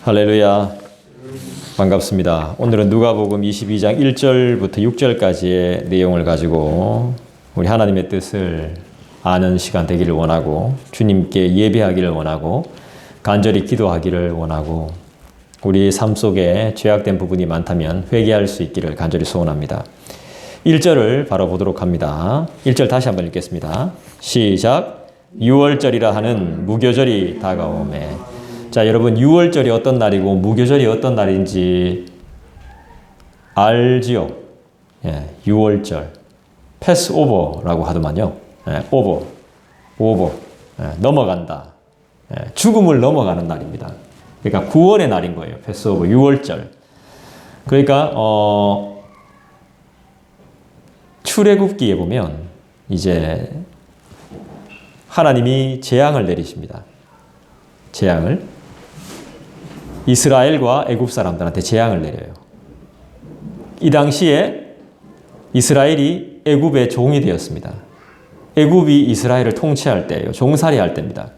할렐루야. 반갑습니다. 오늘은 누가복음 22장 1절부터 6절까지의 내용을 가지고 우리 하나님의 뜻을 아는 시간 되기를 원하고, 주님께 예배하기를 원하고, 간절히 기도하기를 원하고, 우리 삶 속에 죄악된 부분이 많다면 회개할 수 있기를 간절히 소원합니다. 1절을 바로 보도록 합니다. 1절 다시 한번 읽겠습니다. 시작. 6월절이라 하는 무교절이 다가오매. 자, 여러분, 6월절이 어떤 날이고 무교절이 어떤 날인지 알지요? 예, 6월절. 패스오버라고 하더만요. 예, 오버. 예, 넘어간다. 예, 죽음을 넘어가는 날입니다. 그러니까 구원의 날인 거예요. 패스오버, 6월절. 그러니까 출애굽기에 보면 이제 하나님이 재앙을 내리십니다. 재앙을. 이스라엘과 애굽 사람들한테 재앙을 내려요. 이 당시에 이스라엘이 애굽의 종이 되었습니다. 애굽이 이스라엘을 통치할 때예요. 종살이 할 때입니다.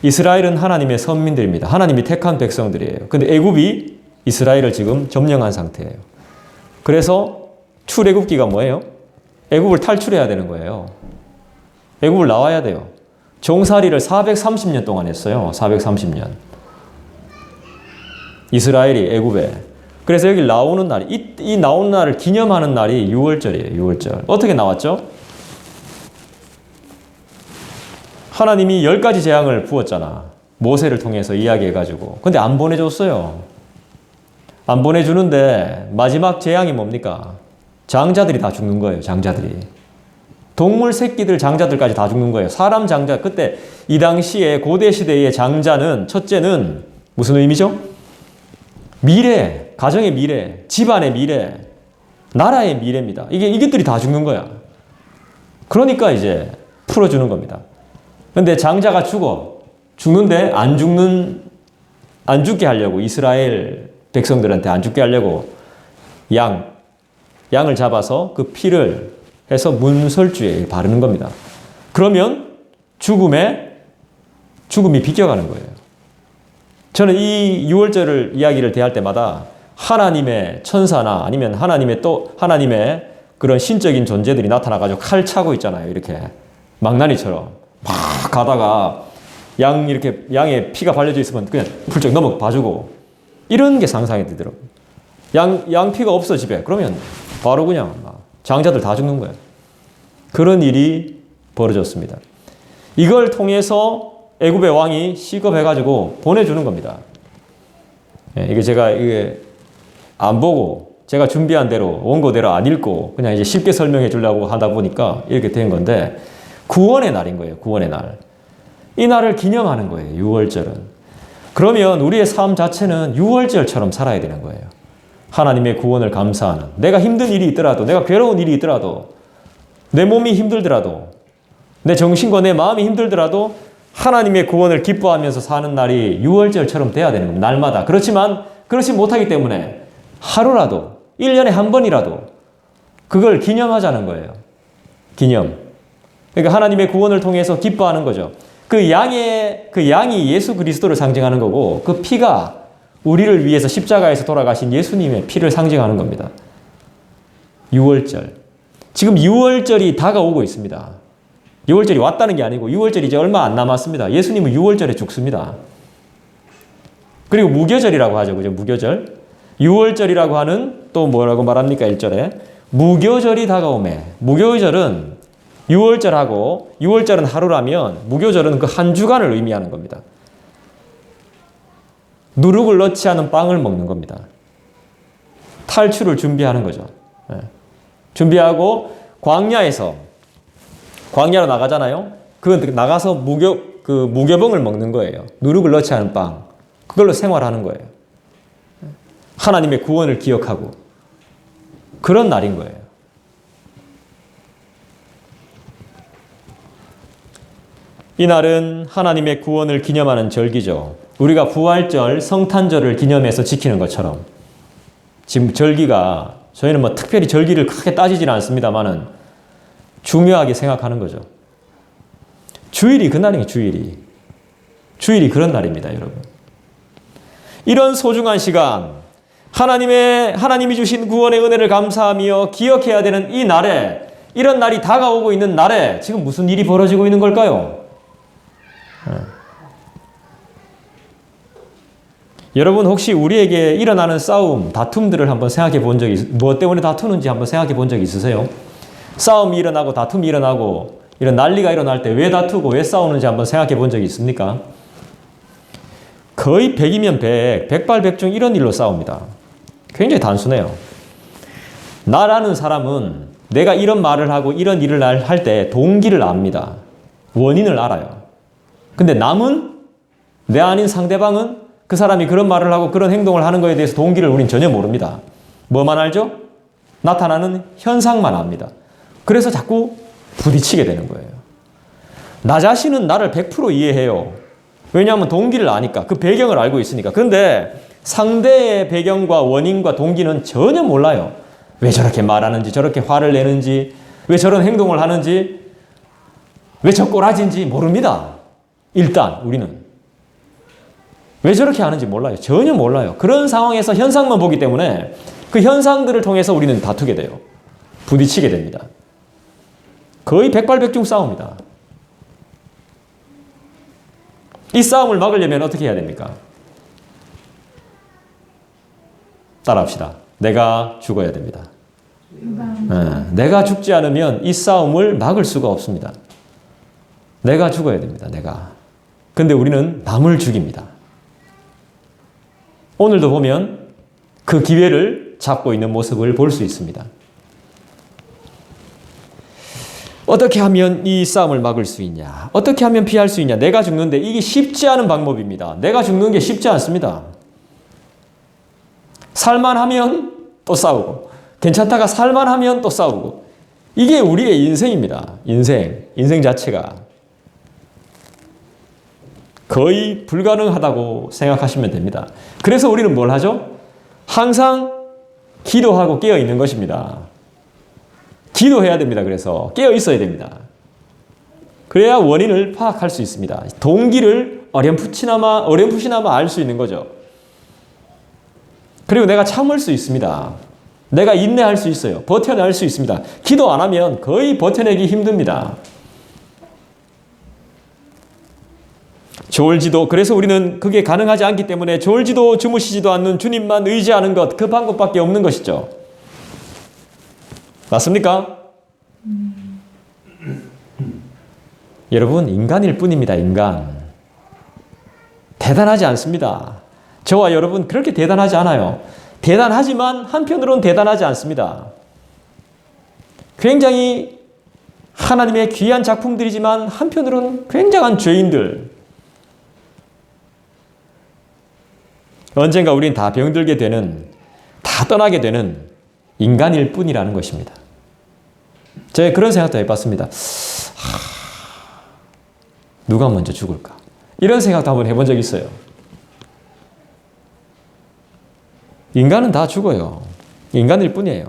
이스라엘은 하나님의 선민들입니다. 하나님이 택한 백성들이에요. 근데 애굽이 이스라엘을 지금 점령한 상태예요. 그래서 출애굽기가 뭐예요? 애굽을 탈출해야 되는 거예요. 애굽을 나와야 돼요. 종살이를 430년 동안 했어요. 430년. 이스라엘이 애굽에. 그래서 여기 나오는 날, 이 나오는 날을 기념하는 날이 6월절이에요. 6월절. 어떻게 나왔죠? 하나님이 10가지 재앙을 부었잖아. 모세를 통해서 이야기해가지고. 근데 안 보내줬어요. 안 보내주는데 마지막 재앙이 뭡니까? 장자들이 다 죽는 거예요. 장자들이. 동물 새끼들 장자들까지 다 죽는 거예요. 사람 장자. 그때 이 당시에 고대 시대의 장자는, 첫째는 무슨 의미죠? 미래, 가정의 미래, 집안의 미래, 나라의 미래입니다. 이것들이 다 죽는 거야. 그러니까 이제 풀어주는 겁니다. 근데 장자가 죽는데 안 죽게 하려고, 이스라엘 백성들한테 안 죽게 하려고 양을 잡아서 그 피를 해서 문설주에 바르는 겁니다. 그러면 죽음이 비껴가는 거예요. 저는 이 6월절을 이야기를 대할 때마다 하나님의 천사나 아니면 하나님의 그런 신적인 존재들이 나타나가지고 칼 차고 있잖아요. 이렇게 망나니처럼 막 가다가 양의 피가 발려져 있으면 그냥 훌쩍 넘어 봐주고, 이런 게 상상이 되더라고요. 양 피가 없어 집에. 그러면 바로 그냥 장자들 다 죽는 거예요. 그런 일이 벌어졌습니다. 이걸 통해서 애굽의 왕이 시겁해가지고 보내주는 겁니다. 이게 제가 안 보고 제가 준비한 대로 원고대로 안 읽고 그냥 이제 쉽게 설명해 주려고 하다 보니까 이렇게 된 건데, 구원의 날인 거예요. 구원의 날. 이 날을 기념하는 거예요. 6월절은. 그러면 우리의 삶 자체는 6월절처럼 살아야 되는 거예요. 하나님의 구원을 감사하는, 내가 힘든 일이 있더라도, 내가 괴로운 일이 있더라도, 내 몸이 힘들더라도, 내 정신과 내 마음이 힘들더라도 하나님의 구원을 기뻐하면서 사는 날이 6월절처럼 돼야 되는 겁니다. 날마다. 그렇지만 그렇지 못하기 때문에 하루라도, 1년에 한 번이라도 그걸 기념하자는 거예요. 기념. 그러니까 하나님의 구원을 통해서 기뻐하는 거죠. 그 양이 예수 그리스도를 상징하는 거고, 그 피가 우리를 위해서 십자가에서 돌아가신 예수님의 피를 상징하는 겁니다. 6월절. 지금 6월절이 다가오고 있습니다. 6월절이 왔다는 게 아니고 6월절이 이제 얼마 안 남았습니다. 예수님은 6월절에 죽습니다. 그리고 무교절이라고 하죠. 그죠? 무교절. 6월절이라고 하는 또 뭐라고 말합니까? 1절에. 무교절이 다가오매. 무교절은 6월절하고, 6월절은 하루라면 무교절은 그 한 주간을 의미하는 겁니다. 누룩을 넣지 않은 빵을 먹는 겁니다. 탈출을 준비하는 거죠. 준비하고 광야로 나가잖아요. 나가서 무교병을 먹는 거예요. 누룩을 넣지 않은 빵. 그걸로 생활하는 거예요. 하나님의 구원을 기억하고. 그런 날인 거예요. 이 날은 하나님의 구원을 기념하는 절기죠. 우리가 부활절, 성탄절을 기념해서 지키는 것처럼. 지금 절기가, 저희는 특별히 절기를 크게 따지지는 않습니다만은 중요하게 생각하는 거죠. 주일이 그날이에요. 주일이 그런 날입니다, 여러분. 이런 소중한 시간, 하나님이 주신 구원의 은혜를 감사하며 기억해야 되는 이 날에, 이런 날이 다가오고 있는 날에 지금 무슨 일이 벌어지고 있는 걸까요? 여러분 혹시 우리에게 일어나는 싸움, 다툼들을 한번 생각해 본 적이, 무엇 때문에 다투는지 한번 생각해 본 적이 있으세요? 싸움이 일어나고 다툼이 일어나고 이런 난리가 일어날 때 왜 다투고 왜 싸우는지 한번 생각해 본 적이 있습니까? 거의 100이면 100, 백발백중 이런 일로 싸웁니다. 굉장히 단순해요. 나라는 사람은 내가 이런 말을 하고 이런 일을 할 때 동기를 압니다. 원인을 알아요. 근데 남은, 내 아닌 상대방은 그 사람이 그런 말을 하고 그런 행동을 하는 것에 대해서 동기를 우린 전혀 모릅니다. 뭐만 알죠? 나타나는 현상만 압니다. 그래서 자꾸 부딪히게 되는 거예요. 나 자신은 나를 100% 이해해요. 왜냐하면 동기를 아니까, 그 배경을 알고 있으니까. 그런데 상대의 배경과 원인과 동기는 전혀 몰라요. 왜 저렇게 말하는지, 저렇게 화를 내는지, 왜 저런 행동을 하는지, 왜 저 꼬라지인지 모릅니다. 일단 우리는. 왜 저렇게 하는지 몰라요. 전혀 몰라요. 그런 상황에서 현상만 보기 때문에 그 현상들을 통해서 우리는 다투게 돼요. 부딪히게 됩니다. 거의 백발백중 싸움이다. 이 싸움을 막으려면 어떻게 해야 됩니까? 따라합시다. 내가 죽어야 됩니다. 내가 죽지 않으면 이 싸움을 막을 수가 없습니다. 내가 죽어야 됩니다. 내가. 근데 우리는 남을 죽입니다. 오늘도 보면 그 기회를 잡고 있는 모습을 볼 수 있습니다. 어떻게 하면 이 싸움을 막을 수 있냐? 어떻게 하면 피할 수 있냐? 내가 죽는데 이게 쉽지 않은 방법입니다. 내가 죽는 게 쉽지 않습니다. 살만하면 또 싸우고, 괜찮다가 살만하면 또 싸우고, 이게 우리의 인생입니다. 인생 자체가 거의 불가능하다고 생각하시면 됩니다. 그래서 우리는 뭘 하죠? 항상 기도하고 깨어 있는 것입니다. 기도해야 됩니다. 그래서 깨어 있어야 됩니다. 그래야 원인을 파악할 수 있습니다. 동기를 어렴풋이나마 알 수 있는 거죠. 그리고 내가 참을 수 있습니다. 내가 인내할 수 있어요. 버텨낼 수 있습니다. 기도 안 하면 거의 버텨내기 힘듭니다. 졸지도, 그래서 우리는 그게 가능하지 않기 때문에 졸지도 주무시지도 않는 주님만 의지하는 것, 그 방법밖에 없는 것이죠. 맞습니까? 여러분, 인간일 뿐입니다. 인간. 대단하지 않습니다. 저와 여러분 그렇게 대단하지 않아요. 대단하지만 한편으로는 대단하지 않습니다. 굉장히 하나님의 귀한 작품들이지만 한편으로는 굉장한 죄인들. 언젠가 우린 다 병들게 되는, 다 떠나게 되는 인간일 뿐이라는 것입니다. 제가 그런 생각도 해봤습니다. 누가 먼저 죽을까? 이런 생각도 한번 해본 적이 있어요. 인간은 다 죽어요. 인간일 뿐이에요.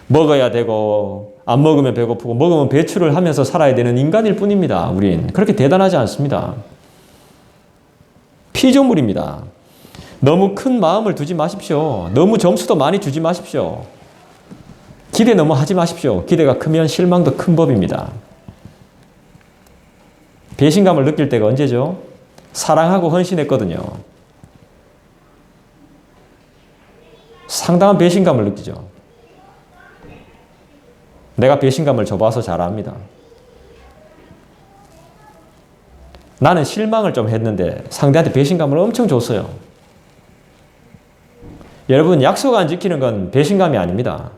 먹어야 되고, 안 먹으면 배고프고, 먹으면 배출을 하면서 살아야 되는 인간일 뿐입니다. 우린 그렇게 대단하지 않습니다. 피조물입니다. 너무 큰 마음을 두지 마십시오. 너무 점수도 많이 주지 마십시오. 기대 너무 하지 마십시오. 기대가 크면 실망도 큰 법입니다. 배신감을 느낄 때가 언제죠? 사랑하고 헌신했거든요. 상당한 배신감을 느끼죠. 내가 배신감을 줘봐서 잘 압니다. 나는 실망을 좀 했는데 상대한테 배신감을 엄청 줬어요. 여러분, 약속 안 지키는 건 배신감이 아닙니다.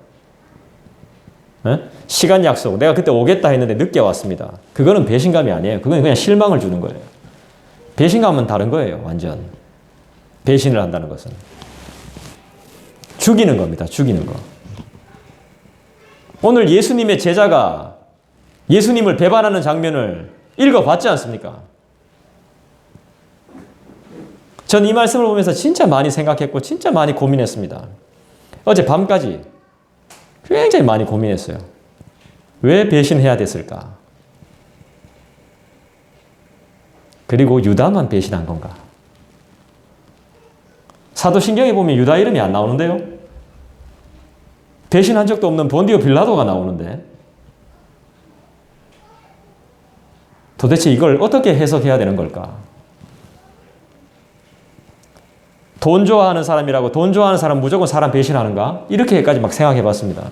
시간 약속. 내가 그때 오겠다 했는데 늦게 왔습니다. 그거는 배신감이 아니에요. 그건 그냥 실망을 주는 거예요. 배신감은 다른 거예요. 완전. 배신을 한다는 것은. 죽이는 겁니다. 죽이는 거. 오늘 예수님의 제자가 예수님을 배반하는 장면을 읽어봤지 않습니까? 전 이 말씀을 보면서 진짜 많이 생각했고 진짜 많이 고민했습니다. 어제 밤까지 굉장히 많이 고민했어요. 왜 배신해야 됐을까? 그리고 유다만 배신한 건가? 사도신경에 보면 유다 이름이 안 나오는데요. 배신한 적도 없는 본디오 빌라도가 나오는데 도대체 이걸 어떻게 해석해야 되는 걸까? 돈 좋아하는 사람이라고 돈 좋아하는 사람 무조건 사람 배신하는가? 이렇게까지 막 생각해 봤습니다.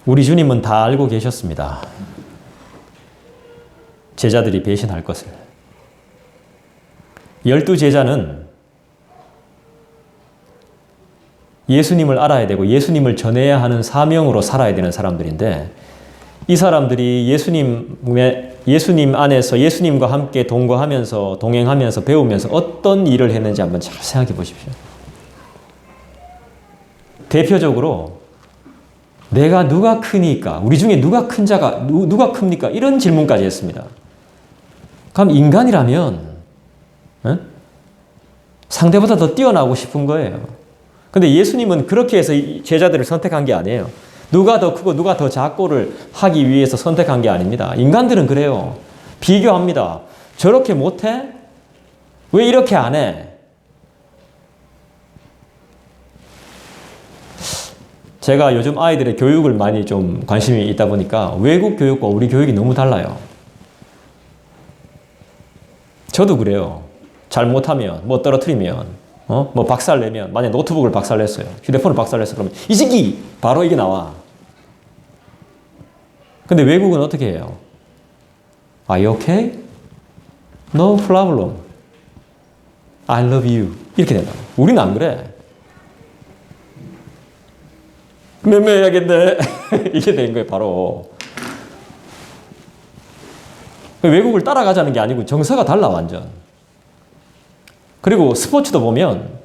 우리 주님은 다 알고 계셨습니다. 제자들이 배신할 것을. 12제자는 예수님을 알아야 되고 예수님을 전해야 하는 사명으로 살아야 되는 사람들인데 이 사람들이 예수님 안에서 예수님과 함께 동거하면서 동행하면서 배우면서 어떤 일을 했는지 한번 잘 생각해 보십시오. 대표적으로 내가 누가 크니까 우리 중에 누가 큰 자가 누가 큽니까? 이런 질문까지 했습니다. 그럼 인간이라면 상대보다 더 뛰어나고 싶은 거예요. 근데 예수님은 그렇게 해서 제자들을 선택한 게 아니에요. 누가 더 크고 누가 더 작고를 하기 위해서 선택한 게 아닙니다. 인간들은 그래요. 비교합니다. 저렇게 못해? 왜 이렇게 안 해? 제가 요즘 아이들의 교육을 많이 좀 관심이 있다 보니까 외국 교육과 우리 교육이 너무 달라요. 저도 그래요. 잘못하면, 뭐 떨어뜨리면, 뭐 박살내면, 만약 노트북을 박살냈어요. 휴대폰을 박살냈어. 그러면 이 새끼! 바로 이게 나와. 근데 외국은 어떻게 해요? Are you okay? No problem. I love you. 이렇게 된다. 우리는 안 그래. 맴매해야겠네. 이게 된 거예요, 바로. 외국을 따라가자는 게 아니고 정서가 달라, 완전. 그리고 스포츠도 보면,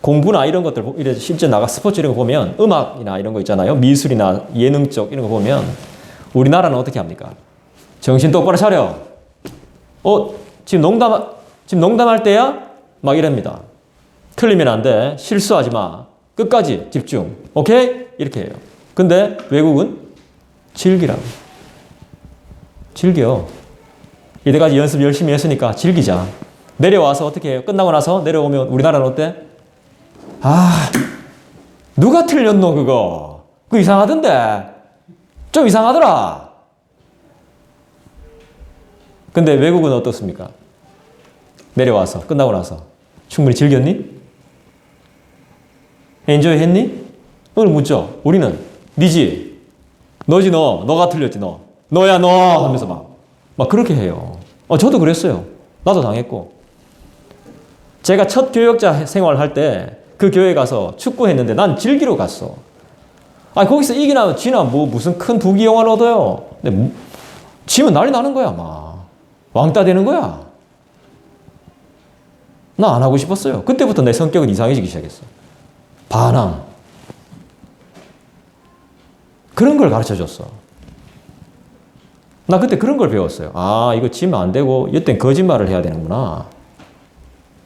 공부나 이런 것들, 실제 나가 스포츠 이런 거 보면, 음악이나 이런 거 있잖아요. 미술이나 예능 쪽 이런 거 보면, 우리나라는 어떻게 합니까? 정신 똑바로 차려. 지금 농담할 때야? 막 이럽니다. 틀리면 안 돼. 실수하지 마. 끝까지 집중. 오케이? 이렇게 해요. 근데 외국은 즐기라고. 즐겨. 이때까지 연습 열심히 했으니까 즐기자. 내려와서 어떻게 해요? 끝나고 나서 내려오면 우리나라는 어때? 누가 틀렸노 그거? 그거 이상하던데. 좀 이상하더라. 근데 외국은 어떻습니까? 내려와서 끝나고 나서 충분히 즐겼니? 엔조이 했니? 오늘 묻죠. 우리는 니지. 너지 너. 너가 틀렸지 너. 너야 너 하면서 막 그렇게 해요. 저도 그랬어요. 나도 당했고. 제가 첫 교역자 생활할 때 그 교회 가서 축구했는데 난 즐기러 갔어. 거기서 이기나 지나 뭐 무슨 큰 부귀영화를 얻어요. 근데 지면 난리 나는 거야 막. 왕따 되는 거야. 나 안 하고 싶었어요. 그때부터 내 성격은 이상해지기 시작했어. 반항. 그런 걸 가르쳐줬어. 나 그때 그런 걸 배웠어요. 이거 지면 안 되고 이땐 거짓말을 해야 되는구나.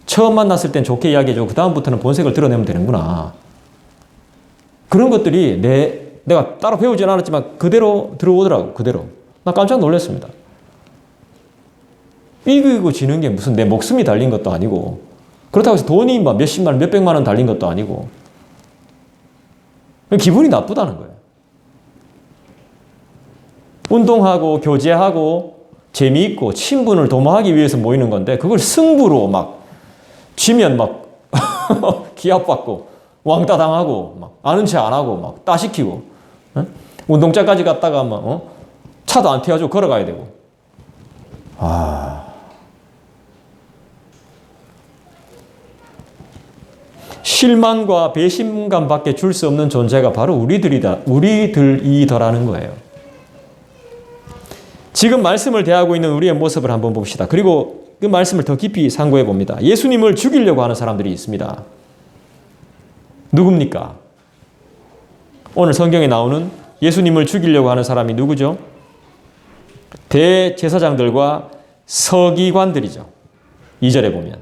처음 만났을 땐 좋게 이야기해주고 그 다음부터는 본색을 드러내면 되는구나. 그런 것들이 내가 따로 배우진 않았지만 그대로 들어오더라고. 그대로. 나 깜짝 놀랐습니다. 이기고 지는 게 무슨 내 목숨이 달린 것도 아니고 그렇다고 해서 돈이 막 몇십만 원, 몇백만 원 달린 것도 아니고 기분이 나쁘다는 거예요. 운동하고 교제하고 재미있고 친분을 도모하기 위해서 모이는 건데 그걸 승부로 막 쥐면 막 기합받고 왕따 당하고 막 아는 체 안 하고 막 따시키고 운동장까지 갔다가 막 차도 안 태워주고 걸어가야 되고 실망과 배신감밖에 줄 수 없는 존재가 바로 우리들이더라는 거예요. 지금 말씀을 대하고 있는 우리의 모습을 한번 봅시다. 그리고 그 말씀을 더 깊이 상고해 봅니다. 예수님을 죽이려고 하는 사람들이 있습니다. 누굽니까? 오늘 성경에 나오는 예수님을 죽이려고 하는 사람이 누구죠? 대제사장들과 서기관들이죠. 2절에 보면.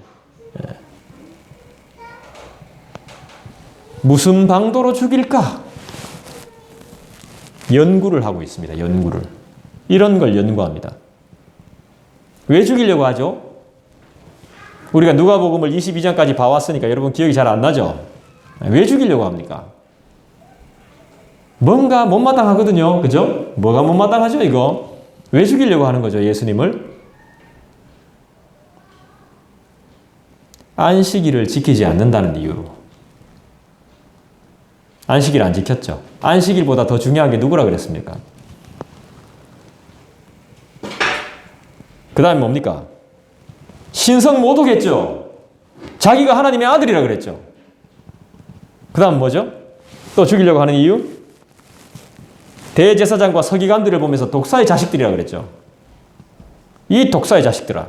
무슨 방도로 죽일까? 연구를 하고 있습니다. 연구를. 이런 걸 연구합니다. 왜 죽이려고 하죠? 우리가 누가복음을 22장까지 봐왔으니까 여러분 기억이 잘 안 나죠? 왜 죽이려고 합니까? 뭔가 못마땅하거든요. 그죠? 뭐가 못마땅하죠, 이거? 왜 죽이려고 하는 거죠, 예수님을? 안식일을 지키지 않는다는 이유로. 안식일 안 지켰죠. 안식일보다 더 중요한 게 누구라 그랬습니까? 그 다음에 뭡니까? 신성 모독했죠. 자기가 하나님의 아들이라 그랬죠. 그 다음 뭐죠? 또 죽이려고 하는 이유? 대제사장과 서기관들을 보면서 독사의 자식들이라 그랬죠. 이 독사의 자식들아.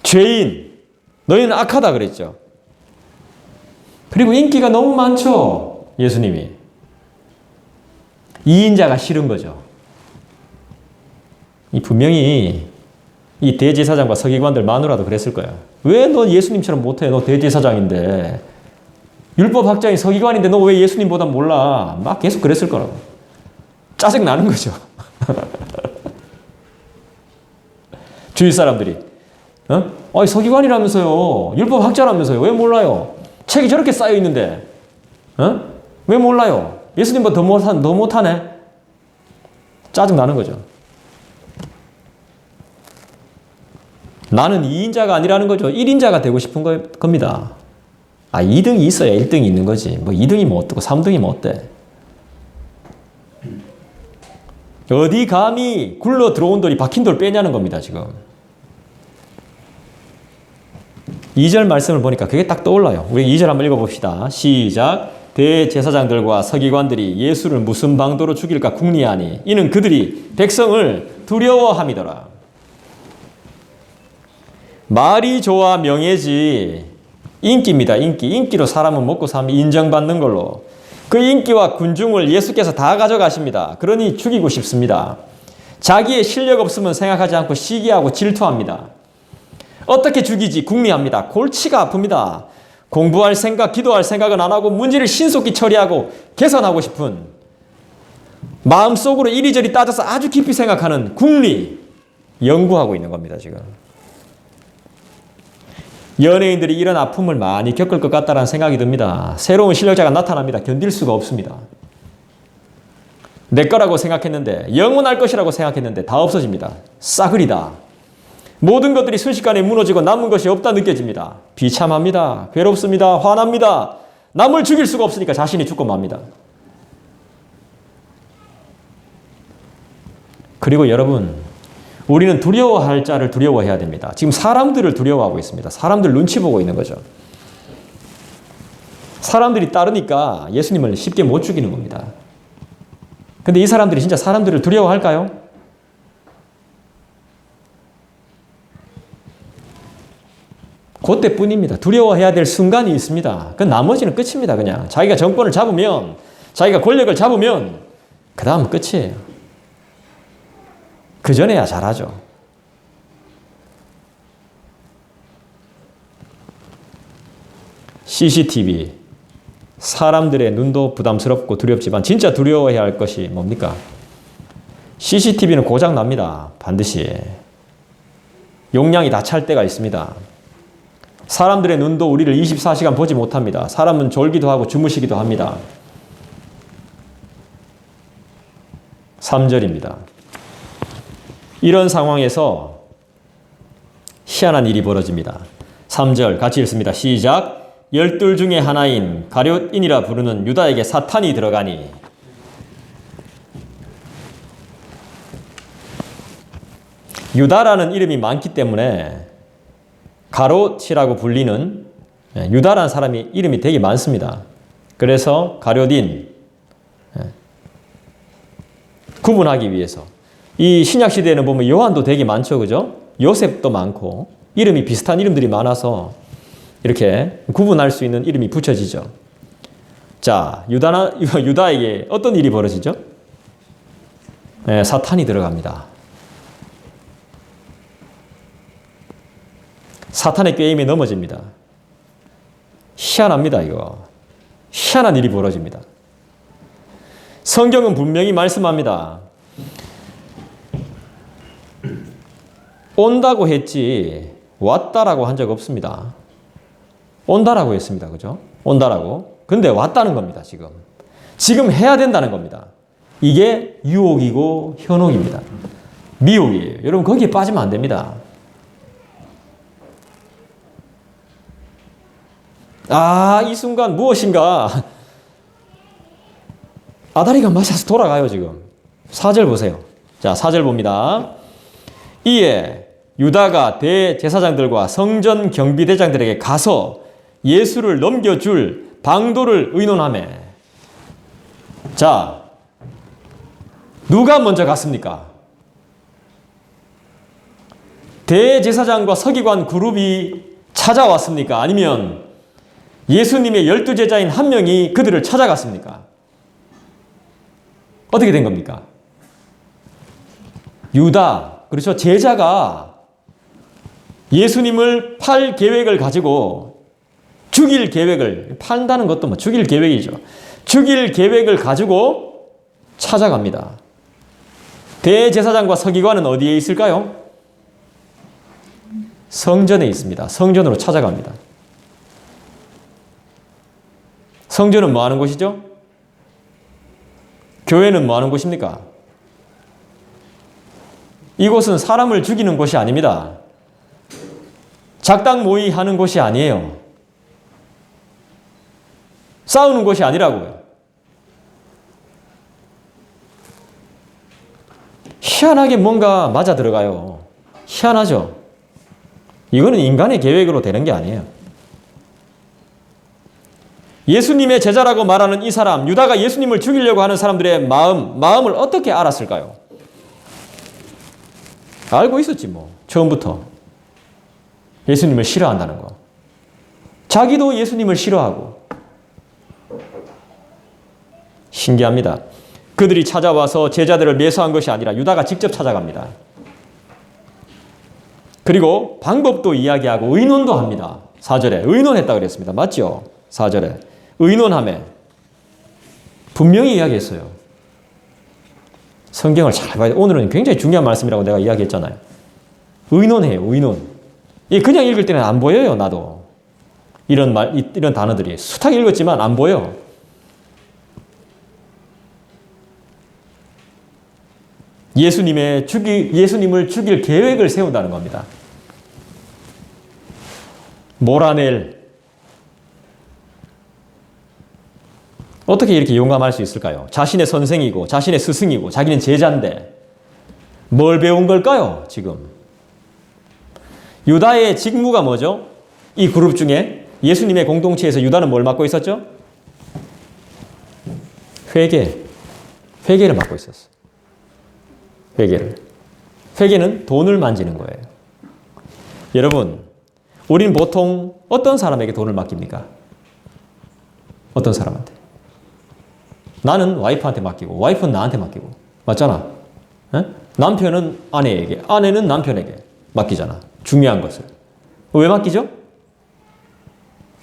죄인, 너희는 악하다 그랬죠. 그리고 인기가 너무 많죠. 예수님이. 이인자가 싫은 거죠. 분명히 이 대제사장과 서기관들 마누라도 그랬을 거야. 왜 너 예수님처럼 못해? 너 대제사장인데. 율법학자인 서기관인데 너 왜 예수님보다 몰라? 막 계속 그랬을 거라고. 짜증 나는 거죠. 주위 사람들이. 서기관이라면서요. 율법학자라면서요. 왜 몰라요? 책이 저렇게 쌓여 있는데. 왜 몰라요? 예수님보다 더 못하네? 짜증 나는 거죠. 나는 2인자가 아니라는 거죠. 1인자가 되고 싶은 겁니다. 2등이 있어야 1등이 있는 거지. 뭐 2등이면 어떻고 3등이면 어때? 어디 감히 굴러 들어온 돌이 박힌 돌 빼냐는 겁니다, 지금. 2절 말씀을 보니까 그게 딱 떠올라요. 우리 2절 한번 읽어봅시다. 시작. 대제사장들과 서기관들이 예수를 무슨 방도로 죽일까 궁리하니 이는 그들이 백성을 두려워함이더라. 말이 좋아 명예지. 인기입니다. 인기로 사람은 먹고 사면 인정받는 걸로. 그 인기와 군중을 예수께서 다 가져가십니다. 그러니 죽이고 싶습니다. 자기의 실력 없으면 생각하지 않고 시기하고 질투합니다. 어떻게 죽이지 궁리합니다. 골치가 아픕니다. 공부할 생각, 기도할 생각은 안 하고 문제를 신속히 처리하고 개선하고 싶은 마음속으로 이리저리 따져서 아주 깊이 생각하는 궁리 연구하고 있는 겁니다, 지금. 연예인들이 이런 아픔을 많이 겪을 것 같다는 생각이 듭니다. 새로운 실력자가 나타납니다. 견딜 수가 없습니다. 내 거라고 생각했는데, 영원할 것이라고 생각했는데 다 없어집니다. 싸그리다. 모든 것들이 순식간에 무너지고 남은 것이 없다 느껴집니다. 비참합니다. 괴롭습니다. 화납니다. 남을 죽일 수가 없으니까 자신이 죽고 맙니다. 그리고 여러분, 우리는 두려워할 자를 두려워해야 됩니다. 지금 사람들을 두려워하고 있습니다. 사람들 눈치 보고 있는 거죠. 사람들이 따르니까 예수님을 쉽게 못 죽이는 겁니다. 근데 이 사람들이 진짜 사람들을 두려워할까요? 그때뿐입니다. 두려워해야 될 순간이 있습니다. 그 나머지는 끝입니다. 그냥 자기가 정권을 잡으면, 자기가 권력을 잡으면 그 다음은 끝이에요. 그 전에야 잘하죠. CCTV. 사람들의 눈도 부담스럽고 두렵지만 진짜 두려워해야 할 것이 뭡니까? CCTV는 고장 납니다. 반드시. 용량이 다 찰 때가 있습니다. 사람들의 눈도 우리를 24시간 보지 못합니다. 사람은 졸기도 하고 주무시기도 합니다. 3절입니다. 이런 상황에서 희한한 일이 벌어집니다. 3절 같이 읽습니다. 시작. 12 중에 하나인 가룟인이라 부르는 유다에게 사탄이 들어가니. 유다라는 이름이 많기 때문에 가롯이라고 불리는 유다라는 사람이 이름이 되게 많습니다. 그래서 가룟인 구분하기 위해서 이 신약시대에는 보면 요한도 되게 많죠. 그죠? 요셉도 많고 이름이 비슷한 이름들이 많아서 이렇게 구분할 수 있는 이름이 붙여지죠. 자, 유다에게 어떤 일이 벌어지죠? 사탄이 들어갑니다. 사탄의 꾀임에 넘어집니다. 희한합니다, 이거. 희한한 일이 벌어집니다. 성경은 분명히 말씀합니다. 온다고 했지 왔다라고 한 적 없습니다. 온다라고 했습니다. 그죠? 온다라고. 근데 왔다는 겁니다. 지금 해야 된다는 겁니다. 이게 유혹이고 현혹입니다. 미혹이에요. 여러분 거기에 빠지면 안 됩니다. 이 순간 무엇인가 아다리가 맞아서 돌아가요. 지금 4절 보세요. 자, 4절 봅니다. 이에 유다가 대제사장들과 성전 경비대장들에게 가서 예수를 넘겨줄 방도를 의논하매. 자, 누가 먼저 갔습니까? 대제사장과 서기관 그룹이 찾아왔습니까? 아니면 예수님의 12제자인 한 명이 그들을 찾아갔습니까? 어떻게 된 겁니까? 유다, 그렇죠. 제자가 예수님을 팔 계획을 가지고 죽일 계획을, 판다는 것도 뭐 죽일 계획이죠. 죽일 계획을 가지고 찾아갑니다. 대제사장과 서기관은 어디에 있을까요? 성전에 있습니다. 성전으로 찾아갑니다. 성전은 뭐 하는 곳이죠? 교회는 뭐 하는 곳입니까? 이곳은 사람을 죽이는 곳이 아닙니다. 작당 모의 하는 곳이 아니에요. 싸우는 곳이 아니라고요. 희한하게 뭔가 맞아 들어가요. 희한하죠? 이거는 인간의 계획으로 되는 게 아니에요. 예수님의 제자라고 말하는 이 사람, 유다가 예수님을 죽이려고 하는 사람들의 마음을 어떻게 알았을까요? 알고 있었지 뭐. 처음부터. 예수님을 싫어한다는 거. 자기도 예수님을 싫어하고. 신기합니다. 그들이 찾아와서 제자들을 매수한 것이 아니라 유다가 직접 찾아갑니다. 그리고 방법도 이야기하고 의논도 합니다. 4절에 의논했다 그랬습니다. 맞죠? 4절에 의논하며 분명히 이야기했어요. 성경을 잘 봐야 돼. 오늘은 굉장히 중요한 말씀이라고 내가 이야기했잖아요. 의논해요. 의논. 이 그냥 읽을 때는 안 보여요. 나도. 이런 단어들이 숱하게 읽었지만 안 보여. 예수님을 죽일 계획을 세운다는 겁니다. 몰아낼. 어떻게 이렇게 용감할 수 있을까요? 자신의 선생이고 자신의 스승이고 자기는 제자인데 뭘 배운 걸까요? 지금 유다의 직무가 뭐죠? 이 그룹 중에 예수님의 공동체에서 유다는 뭘 맡고 있었죠? 회계를 맡고 있었어. 회계는 돈을 만지는 거예요. 여러분, 우리는 보통 어떤 사람에게 돈을 맡깁니까? 어떤 사람한테? 나는 와이프한테 맡기고 와이프는 나한테 맡기고 맞잖아. 에? 남편은 아내에게, 아내는 남편에게 맡기잖아. 중요한 것을. 왜 맡기죠?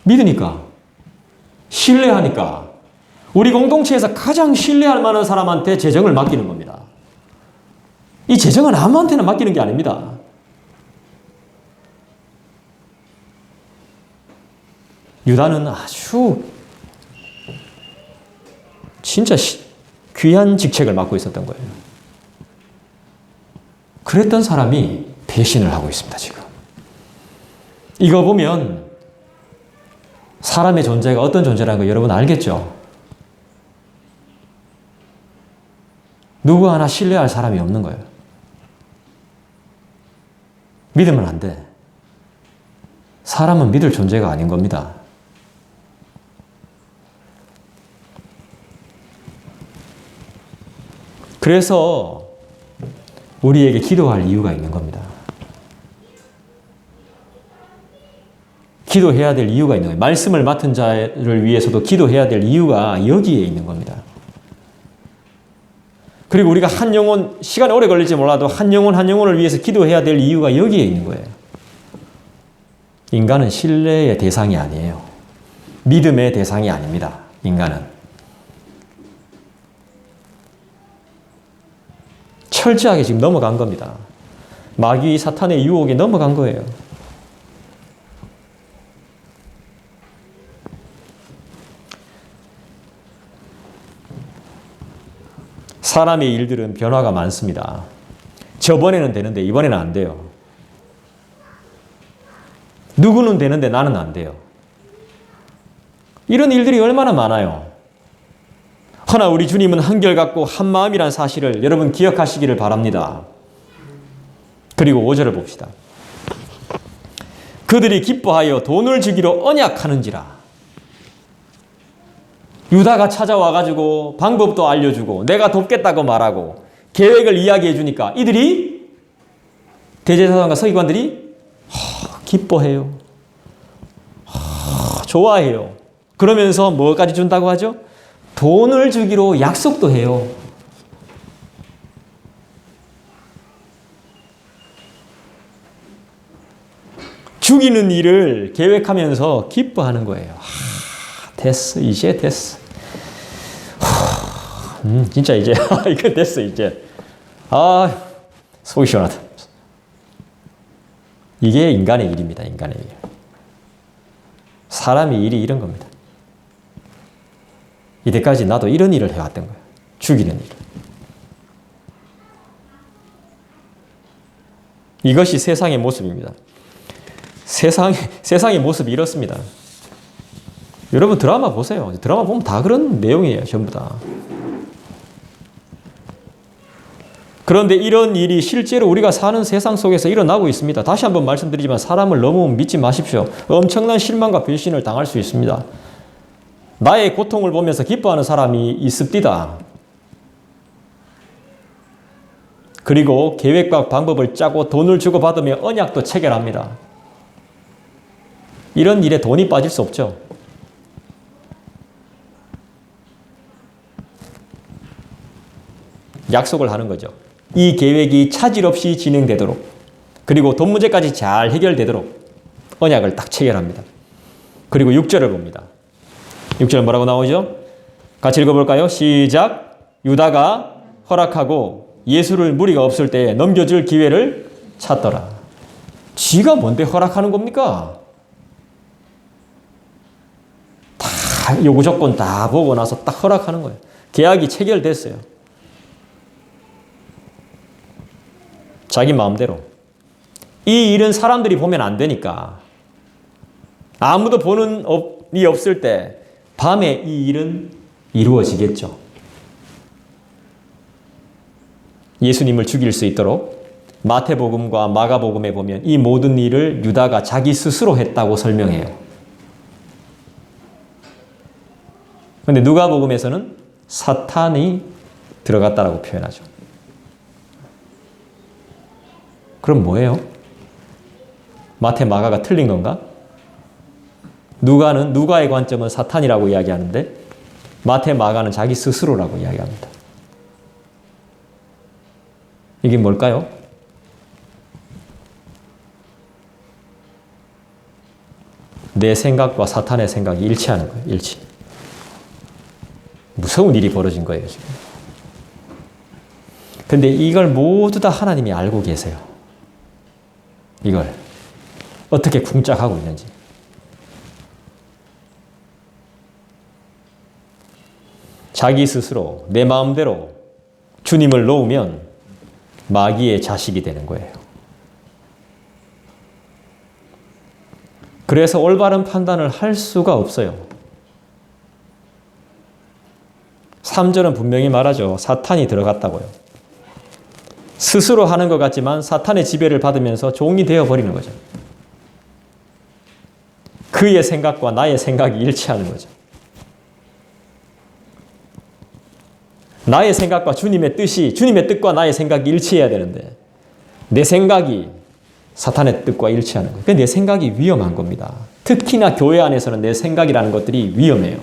믿으니까. 신뢰하니까. 우리 공동체에서 가장 신뢰할 만한 사람한테 재정을 맡기는 겁니다. 이 재정은 아무한테나 맡기는 게 아닙니다. 유다는 아주 진짜 귀한 직책을 맡고 있었던 거예요. 그랬던 사람이 배신을 하고 있습니다, 지금. 이거 보면 사람의 존재가 어떤 존재라는 거 여러분 알겠죠? 누구 하나 신뢰할 사람이 없는 거예요. 믿으면 안 돼. 사람은 믿을 존재가 아닌 겁니다. 그래서 우리에게 기도할 이유가 있는 겁니다. 기도해야 될 이유가 있는 거예요. 말씀을 맡은 자를 위해서도 기도해야 될 이유가 여기에 있는 겁니다. 그리고 우리가 한 영혼, 시간이 오래 걸릴지 몰라도 한 영혼을 위해서 기도해야 될 이유가 여기에 있는 거예요. 인간은 신뢰의 대상이 아니에요. 믿음의 대상이 아닙니다. 인간은. 철저하게 지금 넘어간 겁니다. 마귀 사탄의 유혹에 넘어간 거예요. 사람의 일들은 변화가 많습니다. 저번에는 되는데 이번에는 안 돼요. 누구는 되는데 나는 안 돼요. 이런 일들이 얼마나 많아요. 허나 우리 주님은 한결같고 한마음이란 사실을 여러분 기억하시기를 바랍니다. 그리고 5절을 봅시다. 그들이 기뻐하여 돈을 주기로 언약하는지라. 유다가 찾아와가지고 방법도 알려주고 내가 돕겠다고 말하고 계획을 이야기해 주니까 이들이 대제사장과 서기관들이 기뻐해요. 좋아해요. 그러면서 뭐까지 준다고 하죠? 돈을 주기로 약속도 해요. 죽이는 일을 계획하면서 기뻐하는 거예요. 됐어. 이제 됐어. 진짜 이제 이거 됐어 이제. 속이 시원하다. 이게 인간의 일입니다. 인간의 일. 사람의 일이 이런 겁니다. 이때까지 나도 이런 일을 해왔던 거예요. 죽이는 일. 이것이 세상의 모습입니다. 세상의 모습이 이렇습니다. 여러분 드라마 보세요. 드라마 보면 다 그런 내용이에요. 전부 다. 그런데 이런 일이 실제로 우리가 사는 세상 속에서 일어나고 있습니다. 다시 한번 말씀드리지만 사람을 너무 믿지 마십시오. 엄청난 실망과 배신을 당할 수 있습니다. 나의 고통을 보면서 기뻐하는 사람이 있습니다. 그리고 계획과 방법을 짜고 돈을 주고받으며 언약도 체결합니다. 이런 일에 돈이 빠질 수 없죠. 약속을 하는 거죠. 이 계획이 차질 없이 진행되도록 그리고 돈 문제까지 잘 해결되도록 언약을 딱 체결합니다. 그리고 6절을 봅니다. 6절 뭐라고 나오죠? 같이 읽어볼까요? 시작. 유다가 허락하고 예수를 무리가 없을 때 넘겨줄 기회를 찾더라. 지가 뭔데 허락하는 겁니까? 다 요구 조건 다 보고 나서 딱 허락하는 거예요. 계약이 체결됐어요. 자기 마음대로. 이 일은 사람들이 보면 안 되니까 아무도 보는 이 없을 때 밤에 이 일은 이루어지겠죠. 예수님을 죽일 수 있도록 마태복음과 마가복음에 보면 이 모든 일을 유다가 자기 스스로 했다고 설명해요. 그런데 누가복음에서는 사탄이 들어갔다라고 표현하죠. 그럼 뭐예요? 마태, 마가가 틀린 건가? 누가의 관점은 사탄이라고 이야기하는데 마태, 마가는 자기 스스로라고 이야기합니다. 이게 뭘까요? 내 생각과 사탄의 생각이 일치하는 거예요. 일치. 무서운 일이 벌어진 거예요, 지금. 근데 이걸 모두 다 하나님이 알고 계세요. 이걸 어떻게 궁짝하고 있는지. 자기 스스로 내 마음대로 주님을 놓으면 마귀의 자식이 되는 거예요. 그래서 올바른 판단을 할 수가 없어요. 3절은 분명히 말하죠. 사탄이 들어갔다고요. 스스로 하는 것 같지만 사탄의 지배를 받으면서 종이 되어버리는 거죠. 그의 생각과 나의 생각이 일치하는 거죠. 나의 생각과 주님의 뜻과 나의 생각이 일치해야 되는데 내 생각이 사탄의 뜻과 일치하는 거예요. 내 생각이 위험한 겁니다. 특히나 교회 안에서는 내 생각이라는 것들이 위험해요.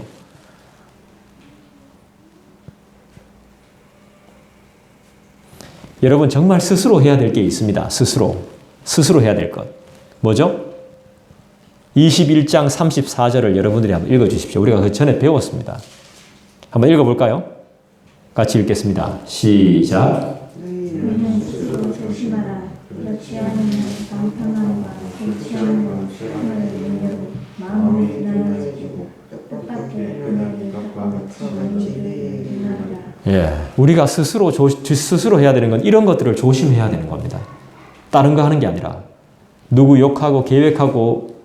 여러분 정말 스스로 해야 될 게 있습니다. 스스로 해야 될 것. 뭐죠? 21장 34절을 여러분들이 한번 읽어주십시오. 우리가 그 전에 배웠습니다. 한번 읽어볼까요? 같이 읽겠습니다. 시작. 그렇지 않으면 방탕함과 개취함과 시험을 내려고 마음을 드나여지고 뜻밖의 은혜를 덕과 같이 너희를 예, 우리가 스스로 해야 되는 건 이런 것들을 조심해야 되는 겁니다. 다른 거 하는 게 아니라 누구 욕하고 계획하고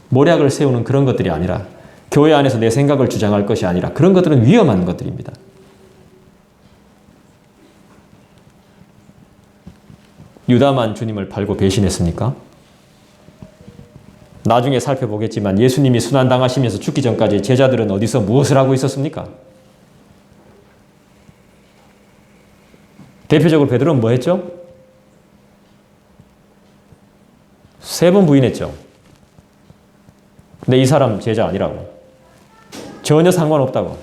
모략을 세우는 그런 것들이 아니라 교회 안에서 내 생각을 주장할 것이 아니라 그런 것들은 위험한 것들입니다. 유다만 주님을 팔고 배신했습니까? 나중에 살펴보겠지만 예수님이 순환당하시면서 죽기 전까지 제자들은 어디서 무엇을 하고 있었습니까? 대표적으로 베드로는 뭐 했죠? 3번 부인했죠. 근데 이 사람 제자 아니라고. 전혀 상관없다고.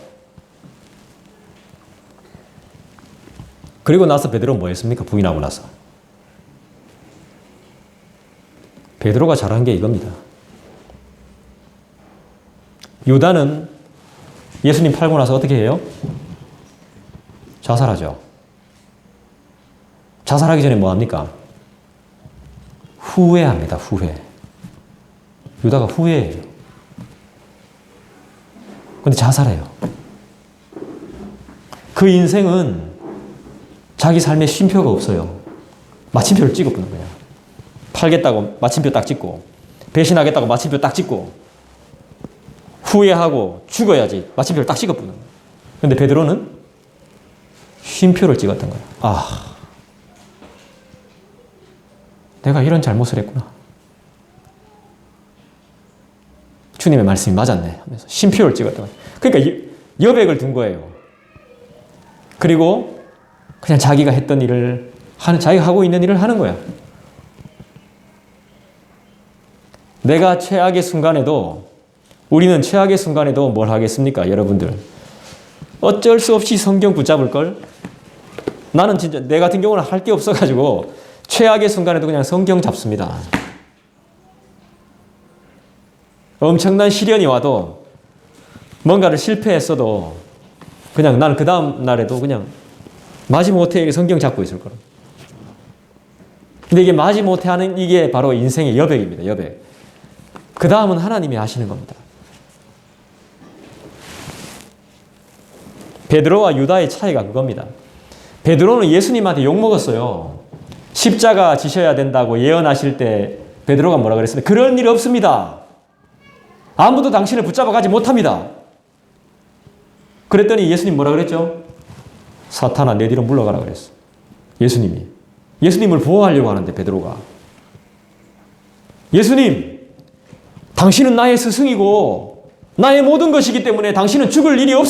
그리고 나서 베드로는 뭐 했습니까? 부인하고 나서. 베드로가 잘한 게 이겁니다. 유다는 예수님 팔고 나서 어떻게 해요? 자살하죠. 자살하기 전에 뭐 합니까? 후회합니다. 후회. 유다가 후회해요. 근데 자살해요. 그 인생은 자기 삶에 쉼표가 없어요. 마침표를 찍어보는 거예요. 팔겠다고 마침표 딱 찍고, 배신하겠다고 마침표 딱 찍고, 후회하고 죽어야지 마침표를 딱 찍어보는 거예요. 근데 베드로는 쉼표를 찍었던 거예요. 아, 내가 이런 잘못을 했구나. 주님의 말씀이 맞았네 하면서 쉼표를 찍었던 거예요. 그러니까 여백을 둔 거예요. 그리고 그냥 자기가 했던 일을 자기가 하고 있는 일을 하는 거야. 내가 최악의 순간에도, 우리는 최악의 순간에도 뭘 하겠습니까? 여러분들 어쩔 수 없이 성경 붙잡을 걸. 나는 진짜 내 같은 경우는 할 게 없어가지고 최악의 순간에도 그냥 성경 잡습니다. 엄청난 시련이 와도 뭔가를 실패했어도 그냥 나는 그 다음 날에도 그냥 마지못해 성경 잡고 있을 거라. 근데 이게 마지못해 하는 이게 바로 인생의 여백입니다. 여백. 그 다음은 하나님이 하시는 겁니다. 베드로와 유다의 차이가 그겁니다. 베드로는 예수님한테 욕먹었어요. 십자가 지셔야 된다고 예언하실 때 베드로가 뭐라 그랬습니까? 그런 일 없습니다. 아무도 당신을 붙잡아 가지 못합니다. 그랬더니 예수님 뭐라 그랬죠? 사탄아 내 뒤로 물러가라 그랬어. 예수님을 보호하려고 하는데 베드로가. 예수님, 당신은 나의 스승이고 나의 모든 것이기 때문에 당신은 죽을 일이 없어요.